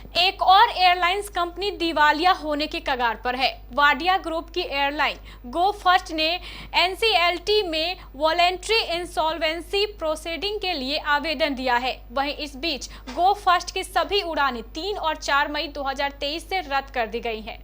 एक और airlines company दिवालिया होने के कगार पर है। वाडिया ग्रुप की एयरलाइन गो फर्स्ट ने एनसीएलटी में वॉलेंट्री इंसॉल्वेंसी प्रोसीडिंग के लिए आवेदन दिया है। वहीं इस बीच गो फर्स्ट की सभी उड़ानें 3 और 4 मई 2023 से रद्द कर दी गई हैं।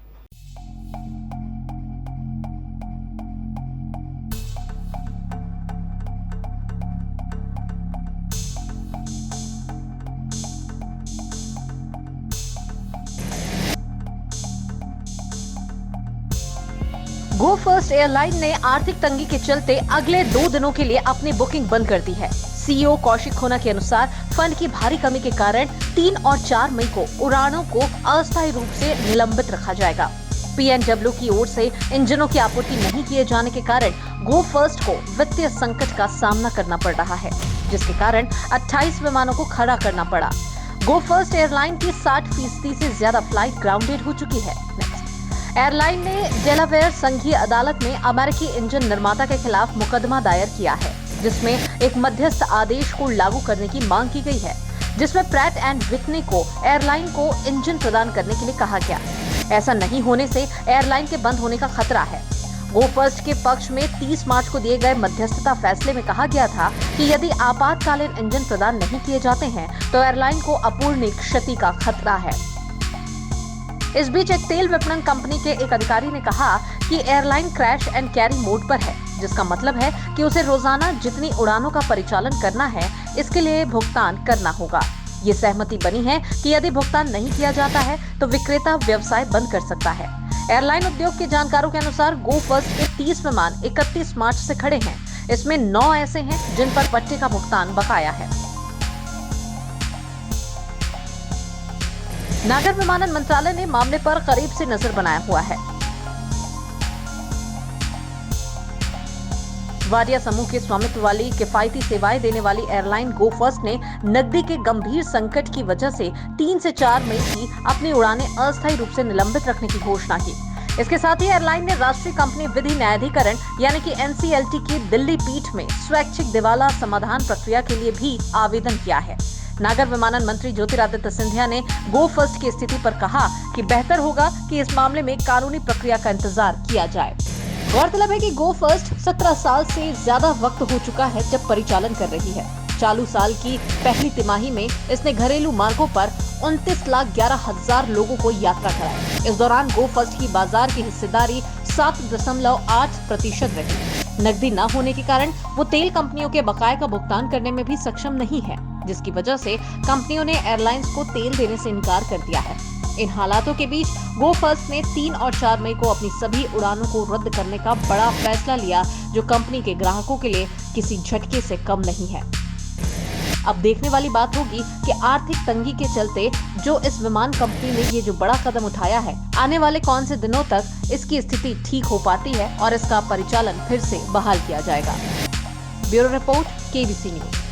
गो फर्स्ट एयरलाइन ने आर्थिक तंगी के चलते अगले 2 दिनों के लिए अपनी बुकिंग बंद कर दी है। सीईओ कौशिक खोना के अनुसार फंड की भारी कमी के कारण 3 और 4 मई को उड़ानों को अस्थायी रूप से निलंबित रखा जाएगा। पीएनडब्ल्यू की ओर से इंजनों की आपूर्ति नहीं किए जाने के कारण गो फर्स्ट को वित्तीय संकट का सामना करना पड़ रहा है, जिसके कारण 28 विमानों को खड़ा करना पड़ा। गो फर्स्ट एयरलाइन की 60% से ज्यादा फ्लाइट ग्राउंडेड हो चुकी है। एयरलाइन ने डेलावेयर संघीय अदालत में अमेरिकी इंजन निर्माता के खिलाफ मुकदमा दायर किया है, जिसमें एक मध्यस्थ आदेश को लागू करने की मांग की गई है, जिसमें प्रैट एंड विटनी को एयरलाइन को इंजन प्रदान करने के लिए कहा गया। ऐसा नहीं होने से एयरलाइन के बंद होने का खतरा है। गो फर्स्ट के पक्ष में 30 मार्च को दिए गए मध्यस्थता फैसले में कहा गया था कि यदि आपातकालीन इंजन प्रदान नहीं किए जाते हैं तो एयरलाइन को अपूरणीय क्षति का खतरा है। इस बीच एक तेल विपणन कंपनी के एक अधिकारी ने कहा कि airline crash and carry mode पर है, जिसका मतलब है कि उसे रोजाना जितनी उड़ानों का परिचालन करना है, इसके लिए भुगतान करना होगा। ये सहमति बनी है कि यदि भुगतान नहीं किया जाता है तो विक्रेता व्यवसाय बंद कर सकता है। एयरलाइन उद्योग के जानकारों के अनुसार गो फर्स्ट के 30 विमान 31 मार्च से खड़े हैं। इसमें 9 ऐसे हैं जिन पर पट्टे का भुगतान बकाया है। नागर विमानन मंत्रालय ने मामले पर करीब से नजर बनाया हुआ है। वाडिया समूह के स्वामित्व वाली किफायती सेवाएं देने वाली एयरलाइन गो फर्स्ट ने नकदी के गंभीर संकट की वजह से 3 से 4 मई की अपनी उड़ानें अस्थायी रूप से निलंबित रखने की घोषणा की। इसके साथ ही एयरलाइन ने राष्ट्रीय कंपनी विधि न्यायाधिकरण यानी कि एनसीएलटी की दिल्ली पीठ में स्वैच्छिक दिवाला समाधान प्रक्रिया के लिए भी आवेदन किया है। नागर विमानन मंत्री ज्योतिरादित्य सिंधिया ने गो फर्स्ट की स्थिति पर कहा कि बेहतर होगा कि इस मामले में कानूनी प्रक्रिया का इंतजार किया जाए। गौरतलब है कि गो फर्स्ट 17 साल से ज्यादा वक्त हो चुका है जब परिचालन कर रही है। चालू साल की पहली तिमाही में इसने घरेलू मार्गों पर 29,11,000 लोगों को यात्रा कराई। इस दौरान गो फर्स्ट की बाजार की हिस्सेदारी 7.8% रही। नकदी न होने के कारण वो तेल कंपनियों के बकाये का भुगतान करने में भी सक्षम नहीं है, जिसकी वजह से कंपनियों ने एयरलाइंस को तेल देने से इनकार कर दिया है। इन हालातों के बीच गो फर्स्ट ने 3 और 4 मई को अपनी सभी उड़ानों को रद्द करने का बड़ा फैसला लिया, जो कंपनी के ग्राहकों के लिए किसी झटके से कम नहीं है। अब देखने वाली बात होगी कि आर्थिक तंगी के चलते जो इस विमान कंपनी ने ये जो बड़ा कदम उठाया है, आने वाले कौन से दिनों तक इसकी स्थिति ठीक हो पाती है और इसका परिचालन फिर से बहाल किया जाएगा। Bureau report, KBC news.